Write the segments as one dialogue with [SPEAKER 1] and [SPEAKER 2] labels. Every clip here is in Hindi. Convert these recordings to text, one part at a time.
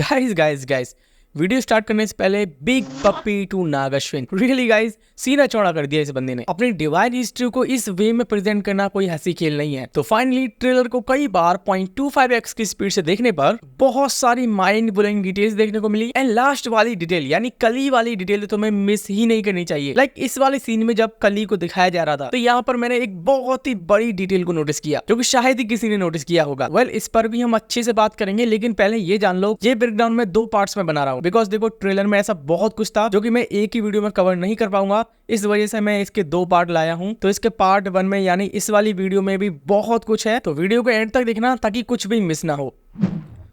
[SPEAKER 1] गाइस वीडियो स्टार्ट करने से पहले big puppy to Nag Ashwin. Really guys, सीना चौड़ा कर दिया इस बंदे ने। अपनी डिवाइन हिस्ट्री को इस वे में प्रेजेंट करना कोई हंसी खेल नहीं है। तो फाइनली ट्रेलर को कई बार 0.25x की स्पीड से देखने पर बहुत सारी माइंड ब्लोइंग डिटेल्स देखने को मिली। एंड लास्ट वाली डिटेल यानी कली वाली डिटेल तो मैं मिस ही नहीं करनी चाहिए। लाइक इस वाले सीन में जब कली को दिखाया जा रहा था तो यहाँ पर मैंने एक बहुत ही बड़ी डिटेल को नोटिस किया जो कि शायद ही किसी ने नोटिस किया होगा। वेल, इस पर भी हम अच्छे से बात करेंगे, लेकिन पहले ये जान लो ये ब्रेकडाउन में 2 पार्ट्स में बना रहा हूँ। बिकॉज देखो, ट्रेलर में ऐसा बहुत कुछ था जो कि मैं एक ही वीडियो में कवर नहीं कर पाऊंगा, इस वजह से मैं इसके 2 पार्ट लाया हूं। तो इसके पार्ट 1 में यानी इस वाली वीडियो में भी बहुत कुछ है, तो वीडियो को एंड तक देखना ताकि कुछ भी मिस ना हो।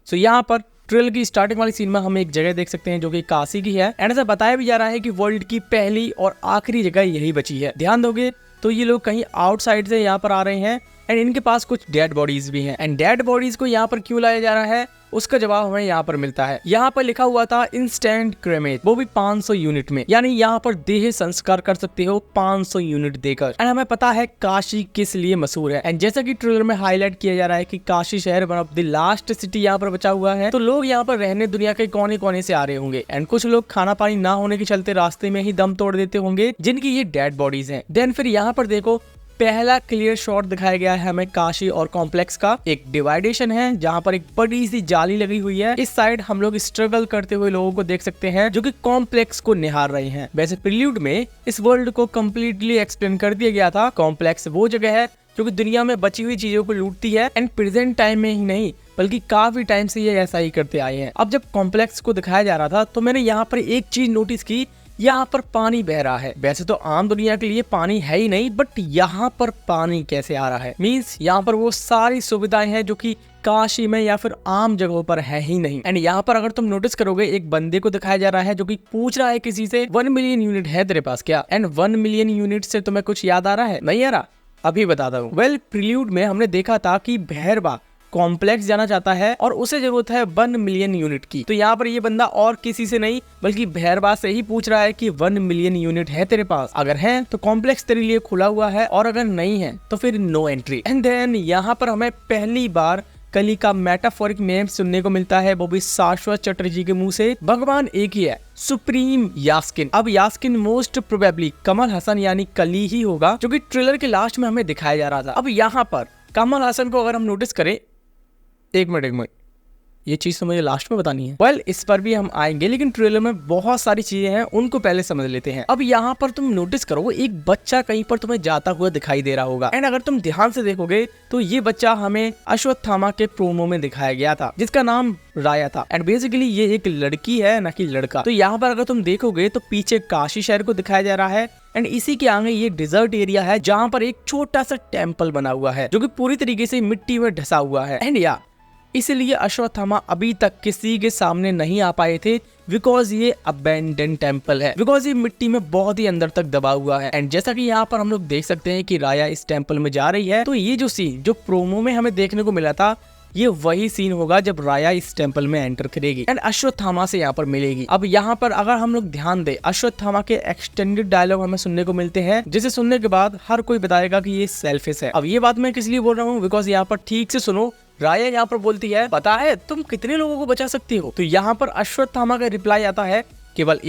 [SPEAKER 1] सो यहाँ पर ट्रेलर की स्टार्टिंग वाली सीन में हम एक जगह देख सकते हैं जो कि काशी की है। एंड ऐसा बताया भी जा रहा है कि वर्ल्ड की पहली और आखिरी जगह यही बची है। ध्यान दोगे तो ये लोग कहीं आउटसाइड से यहाँ पर आ रहे हैं एंड इनके पास कुछ डेड बॉडीज भी हैं। एंड डेड बॉडीज को यहाँ पर क्यों लाया जा रहा है उसका जवाब हमें यहाँ पर मिलता है। यहाँ पर लिखा हुआ था इंस्टेंट क्रेमेट, वो भी 500 यूनिट में, यानी यहाँ पर देह संस्कार कर सकते हो 500 यूनिट देकर। एंड हमें पता है काशी किस लिए मशहूर है। एंड जैसा कि ट्रेलर में हाईलाइट किया जा रहा है कि काशी शहर one of the last city यहाँ पर बचा हुआ है, तो लोग यहाँ पर रहने दुनिया के कोने कोने से आ रहे होंगे। एंड कुछ लोग खाना पानी ना होने के चलते रास्ते में ही दम तोड़ देते होंगे, जिनकी ये डेड बॉडीज है। देन फिर यहाँ पर देखो, पहला क्लियर शॉट दिखाया गया है हमें काशी और कॉम्प्लेक्स का। एक डिवाइडेशन है जहां पर एक बड़ी सी जाली लगी हुई है। इस साइड हम लोग स्ट्रगल करते हुए लोगों को देख सकते हैं जो कि कॉम्प्लेक्स को निहार रहे हैं। वैसे प्रील्यूड में इस वर्ल्ड को कम्प्लीटली एक्सप्लेन कर दिया गया था। कॉम्प्लेक्स वो जगह है जो कि दुनिया में बची हुई चीजों को लूटती है एंड प्रेजेंट टाइम में ही नहीं बल्कि काफी टाइम से ये ऐसा ही करते आए हैं। अब जब कॉम्प्लेक्स को दिखाया जा रहा था तो मैंने यहाँ पर एक चीज नोटिस की, यहाँ पर पानी बह रहा है। वैसे तो आम दुनिया के लिए पानी है ही नहीं, बट यहाँ पर पानी कैसे आ रहा है? मींस यहाँ पर वो सारी सुविधाएं हैं जो कि काशी में या फिर आम जगहों पर है ही नहीं। एंड यहाँ पर अगर तुम नोटिस करोगे एक बंदे को दिखाया जा रहा है जो कि पूछ रहा है किसी से 1 मिलियन यूनिट है तेरे पास क्या? एंड 1 मिलियन यूनिट से तुम्हें कुछ याद आ रहा है? नहीं आ रहा? अभी बताता हूँ। वेल, प्रील्यूड में हमने देखा था कि भैरवा कॉम्प्लेक्स जाना चाहता है और उसे जरूरत है 1 मिलियन यूनिट की। तो यहाँ पर ये बंदा और किसी से नहीं बल्कि भैरवा से ही पूछ रहा है कि 1 मिलियन यूनिट है तेरे पास? अगर है तो कॉम्प्लेक्स तेरे लिए खुला हुआ है, और अगर नहीं है तो फिर नो एंट्री। एंड देन यहाँ पर हमें पहली बार कली का मेटाफोरिक नेम सुनने को मिलता है, वो भी शाश्वत चटर्जी के मुंह से। भगवान एक ही है, सुप्रीम यास्किन। अब यास्किन मोस्ट प्रोबेबली कमल हसन यानी कली ही होगा, जो कि ट्रेलर के लास्ट में हमें दिखाया जा रहा था। अब यहाँ पर कमल हसन को अगर हम नोटिस करें, एक मिनट, ये चीज तो मुझे लास्ट में बतानी है। वेल, इस पर भी हम आएंगे, लेकिन ट्रेलर में बहुत सारी चीजें हैं उनको पहले समझ लेते हैं। अब यहाँ पर तुम नोटिस करो एक बच्चा कहीं पर तुम्हें जाता हुआ दिखाई दे रहा होगा। एंड अगर तुम ध्यान से देखोगे तो ये बच्चा हमें अश्वत्थामा के प्रोमो में दिखाया गया था, जिसका नाम राया था। एंड बेसिकली ये एक लड़की है ना कि लड़का। तो यहाँ पर अगर तुम देखोगे तो पीछे काशी शहर को दिखाया जा रहा है एंड इसी के आगे ये डिजर्ट एरिया है जहाँ पर एक छोटा सा टेम्पल बना हुआ है जो कि पूरी तरीके से मिट्टी में ढसा हुआ है। एंड इसलिए अश्वत्थामा अभी तक किसी के सामने नहीं आ पाए थे, बिकॉज ये अबेंडन टेम्पल है, बिकॉज ये मिट्टी में बहुत ही अंदर तक दबा हुआ है। एंड जैसा कि यहाँ पर हम लोग देख सकते हैं कि राया इस टेम्पल में जा रही है, तो ये जो सीन जो प्रोमो में हमें देखने को मिला था ये वही सीन होगा जब राया इस टेम्पल में एंटर करेगी एंड अश्वत्थामा से यहाँ पर मिलेगी। अब यहाँ पर अगर हम लोग ध्यान दें, अश्वत्थामा के एक्सटेंडेड डायलॉग हमें सुनने को मिलते हैं, जिसे सुनने के बाद हर कोई बताएगा कि ये सेल्फिश है। अब ये बात मैं किस लिए बोल रहा हूँ, बिकॉज यहाँ पर ठीक से सुनो, राया यहाँ पर बोलती है, पता है तुम कितने लोगों को बचा सकती हो? तो यहाँ पर अश्वत्थामा का रिप्लाई आता है, केवल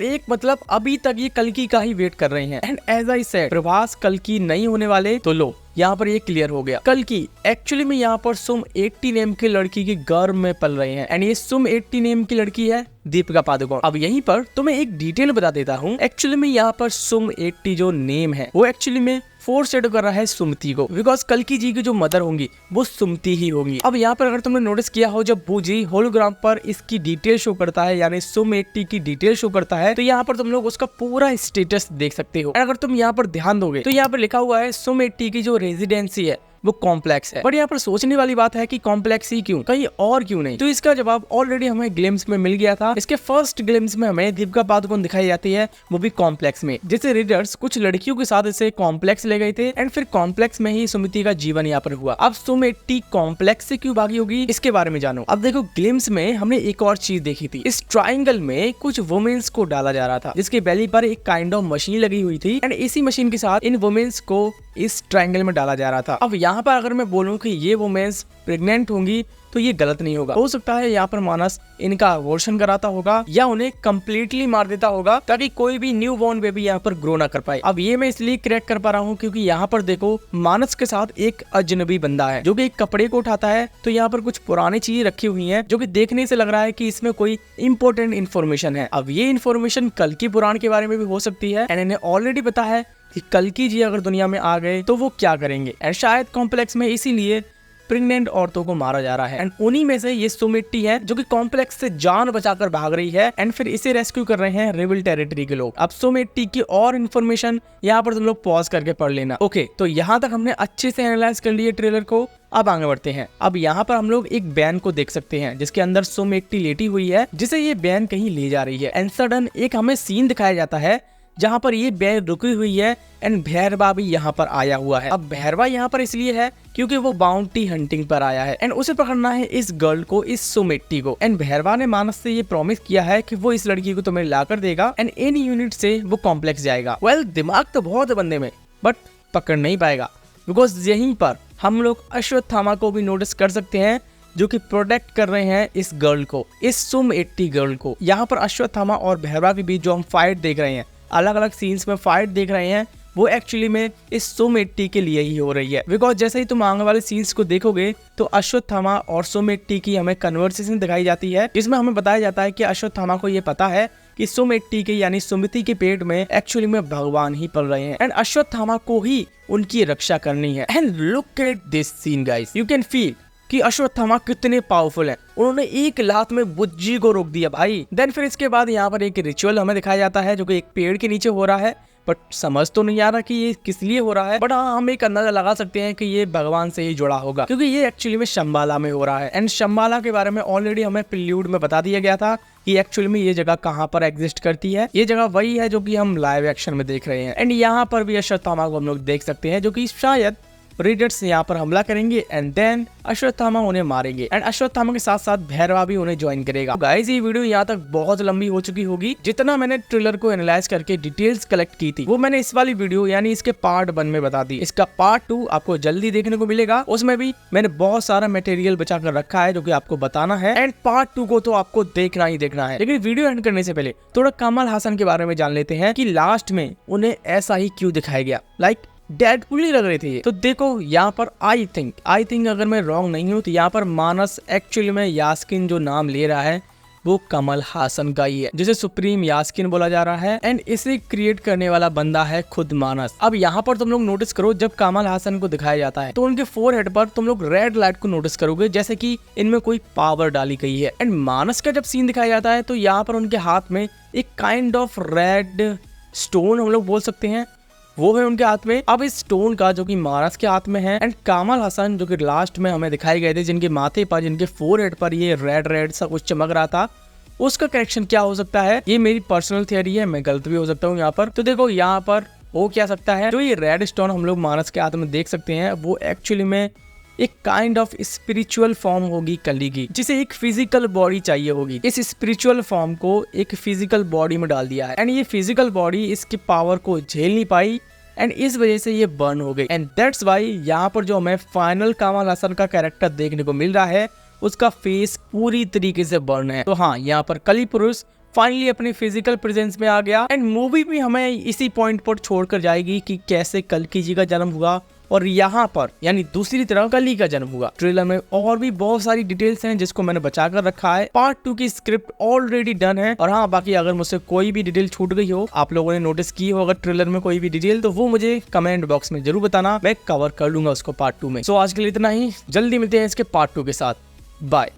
[SPEAKER 1] एक। मतलब अभी तक ये कल्कि का ही वेट कर रहे हैं। And as I said, Prabhas कल्कि नहीं होने वाले, तो लो यहाँ पर ये क्लियर हो गया। कल्कि एक्चुअली में यहाँ पर सुम 80 नेम की लड़की के गर्भ में पल रहे हैं। एंड ये सुम 80 नेम की लड़की है दीपिका पादुकोण। अब यहीं पर तुम्हें एक डिटेल बता देता हूँ। एक्चुअली में यहाँ पर सुम 80 जो नेम है वो एक्चुअली में फोर्स शेडो कर रहा है सुमति को, बिकॉज कल्कि जी की जो मदर होंगी वो सुमति ही होंगी। अब यहाँ पर अगर तुमने नोटिस किया हो, जब बूजी होलोग्राम पर इसकी डिटेल शो करता है यानी सुम 80 की डिटेल शो करता है, तो यहाँ पर तुम लोग उसका पूरा स्टेटस देख सकते हो। अगर तुम यहाँ पर ध्यान दोगे तो यहाँ पर लिखा हुआ है सुम 80 की जो रेजिडेंसी है वो कॉम्प्लेक्स है। बट यहाँ पर सोचने वाली बात है कि कॉम्प्लेक्स ही क्यों, कहीं और क्यों नहीं? तो इसका जवाब ऑलरेडी हमें ग्लिम्स में मिल गया था। इसके फर्स्ट ग्लिम्स में हमें दीपिका पादुकोण दिखाई जाती है, वो भी कॉम्प्लेक्स में। जैसे रीडर्स कुछ लड़कियों के साथ इसे कॉम्प्लेक्स ले गए थे एंड फिर कॉम्प्लेक्स में ही सुमिति का जीवन यहाँ पर हुआ। अब सुम 80 कॉम्प्लेक्स से क्यों भागी होगी इसके बारे में जानो। अब देखो, ग्लिम्स में हमने एक और चीज देखी थी। इस ट्राइंगल में कुछ वुमेन्स को डाला जा रहा था जिसके बेली पर एक काइंड ऑफ मशीन लगी हुई थी एंड इसी मशीन के साथ इन वुमेन्स को इस ट्रायंगल में डाला जा रहा था। अब यहाँ पर अगर मैं बोलूँ कि ये वुमेन्स प्रेग्नेंट होंगी तो ये गलत नहीं होगा। हो सकता है यहाँ पर मानस इनका अबॉर्शन कराता होगा या उन्हें कम्प्लीटली मार देता होगा ताकि कोई भी न्यू बॉर्न बेबी यहाँ पर ग्रो ना कर पाए। अब ये मैं इसलिए क्रैक कर पा रहा हूँ क्योंकि यहाँ पर देखो मानस के साथ एक अजनबी बंदा है जो कि एक कपड़े को उठाता है, तो यहाँ पर कुछ पुरानी चीजें रखी हुई हैं जो कि देखने से लग रहा है कि इसमें कोई इंपॉर्टेंट इन्फॉर्मेशन है। अब ये इन्फॉर्मेशन कल्कि पुराण के बारे में भी हो सकती है एंड इन्हें ऑलरेडी पता है कि कल्कि जी अगर दुनिया में आ गए तो वो क्या करेंगे एंड शायद कॉम्प्लेक्स में इसीलिए प्रेग्नेंट औरतों को मारा जा रहा है एंड उन्हीं में से ये सुमिट्टी है जो कि कॉम्प्लेक्स से जान बचाकर भाग रही है एंड फिर इसे रेस्क्यू कर रहे हैं रेबल टेरिटरी के लोग। अब सुमिट्टी की और इन्फॉर्मेशन यहाँ पर तुम लोग पॉज करके पढ़ लेना। ओके, तो यहाँ तक हमने अच्छे से एनालाइज कर लिए ट्रेलर को। अब आगे बढ़ते हैं। अब यहाँ पर हम लोग एक बैन को देख सकते हैं जिसके अंदर सुमिट्टी लेटी हुई है जिसे ये बैन कहीं ले जा रही है एंड सडन एक हमें सीन दिखाया जाता है जहाँ पर ये बैन रुकी हुई है एंड भैरवा भी यहाँ पर आया हुआ है। अब भैरवा यहाँ पर इसलिए है क्योंकि वो बाउंटी हंटिंग पर आया है एंड उसे पकड़ना है इस गर्ल को, इस सुमिट्टी को। एंड भैरवा ने मानस से ये प्रॉमिस किया है कि वो इस लड़की को तुम्हें ला कर देगा एंड इन यूनिट से वो कॉम्प्लेक्स जाएगा। वेल, दिमाग तो बहुत है बंदे में बट पकड़ नहीं पाएगा बिकॉज यहीं पर हम लोग अश्वत्थामा को भी नोटिस कर सकते हैं जो कि प्रोटेक्ट कर रहे हैं इस गर्ल को, इस सुमिट्टी गर्ल को। यहाँ पर अश्वत्थामा और भैरवा के बीच जो हम फाइट देख रहे हैं, अलग अलग सीन्स में फाइट देख रहे हैं, वो एक्चुअली में इस सुमिट्टी के लिए ही हो रही है। बिकॉज जैसे ही तुम आगे वाले सीन्स को देखोगे तो अश्वत्थामा और सुमिट्टी की हमें कन्वर्सेशन दिखाई जाती है जिसमें हमें बताया जाता है कि अश्वत्थामा को ये पता है कि सुमिट्टी के यानी सुमिति के पेट में एक्चुअली में भगवान ही पल रहे हैं एंड अश्वत्थामा को ही उनकी रक्षा करनी है। And look at this scene guys, you can feel कि अश्वत्थामा कितने पावरफुल हैं। उन्होंने एक लात में बुज्जी को रोक दिया भाई। देन फिर इसके बाद यहाँ पर एक रिचुअल हमें दिखाया जाता है जो कि एक पेड़ के नीचे हो रहा है, बट समझ तो नहीं आ रहा कि ये किस लिए हो रहा है, बट हाँ हम एक अंदाजा लगा सकते हैं कि ये भगवान से ही जुड़ा होगा क्योंकि ये एक्चुअली में शंबाला में हो रहा है। एंड शंबाला के बारे में ऑलरेडी हमें प्रील्यूड में बता दिया गया था कि एक्चुअली में ये जगह कहाँ पर एग्जिस्ट करती है। ये जगह वही है जो कि हम लाइव एक्शन में देख रहे हैं एंड यहाँ पर भी अश्वत्थामा को हम लोग देख सकते हैं जो कि शायद रेडर्स यहाँ पर हमला करेंगे एंड देन अश्वत्थामा उन्हें मारेंगे एंड अश्वत्थामा के साथ साथ भैरवा भी उन्हें ज्वाइन करेगा। गाइस, ये वीडियो यहाँ तक बहुत लंबी हो चुकी होगी। जितना मैंने ट्रेलर को एनालाइज करके डिटेल्स कलेक्ट की थी वो मैंने इस वाली वीडियो यानी इसके पार्ट 1 में बता दी। इसका पार्ट 2 आपको जल्दी देखने को मिलेगा, उसमें भी मैंने बहुत सारा मटेरियल बचा कर रखा है जो कि आपको बताना है एंड पार्ट 2 को तो आपको देखना ही देखना है। लेकिन वीडियो एंड करने से पहले थोड़ा कमल हासन के बारे में जान लेते हैं कि लास्ट में उन्हें ऐसा ही क्यों दिखाया गया, लाइक डेडपुल ही लग रहे थे ये। तो देखो यहाँ पर आई थिंक अगर मैं रॉन्ग नहीं हूँ तो यहाँ पर मानस एक्चुअली में यास्किन जो नाम ले रहा है वो कमल हासन का ही है जिसे सुप्रीम यास्किन बोला जा रहा है एंड इसे क्रिएट करने वाला बंदा है खुद मानस। अब यहाँ पर तुम लोग नोटिस करो जब कमल हासन को दिखाया जाता है तो उनके फोरहेड पर तुम लोग रेड लाइट को नोटिस करोगे जैसे कि इनमें कोई पावर डाली गई है। एंड मानस का जब सीन दिखाया जाता है तो यहाँ पर उनके हाथ में एक काइंड ऑफ रेड स्टोन हम लोग बोल सकते हैं वो है उनके हाथ में। अब इस स्टोन का जो कि मानस के हाथ में है एंड कमल हासन जो कि लास्ट में हमें दिखाए गए थे जिनके माथे पर जिनके फोरहेड पर ये रेड सा कुछ चमक रहा था, उसका कनेक्शन क्या हो सकता है, ये मेरी पर्सनल थियरी है, मैं गलत भी हो सकता हूँ यहाँ पर। तो देखो यहाँ पर वो क्या सकता है, जो ये रेड स्टोन हम लोग मानस के हाथ में देख सकते हैं वो एक्चुअली में एक काइंड ऑफ स्पिरिचुअल फॉर्म होगी कली की, जिसे एक फिजिकल बॉडी चाहिए होगी। इस स्पिरिचुअल फॉर्म को एक फिजिकल बॉडी में डाल दिया है एंड ये फिजिकल बॉडी इसकी पावर को झेल नहीं पाई एंड इस वजह से ये बर्न हो गई एंड दैट्स वाई यहाँ पर जो हमें फाइनल कमल हासन का कैरेक्टर देखने को मिल रहा है उसका फेस पूरी तरीके से बर्न है। तो हाँ, यहाँ पर कली पुरुष फाइनली अपनी फिजिकल प्रेजेंस में आ गया एंड मूवी भी हमें इसी पॉइंट पर छोड़कर जाएगी कि कैसे कल्कि जी का जन्म हुआ और यहाँ पर यानी दूसरी तरफ कली का जन्म हुआ। ट्रेलर में और भी बहुत सारी डिटेल्स हैं जिसको मैंने बचा कर रखा है। पार्ट 2 की स्क्रिप्ट ऑलरेडी डन है और हाँ, बाकी अगर मुझसे कोई भी डिटेल छूट गई हो, आप लोगों ने नोटिस की हो अगर ट्रेलर में कोई भी डिटेल, तो वो मुझे कमेंट बॉक्स में जरूर बताना, मैं कवर कर लूंगा उसको पार्ट 2 में। सो आज के लिए इतना ही, जल्दी मिलते हैं इसके पार्ट 2 के साथ। बाय।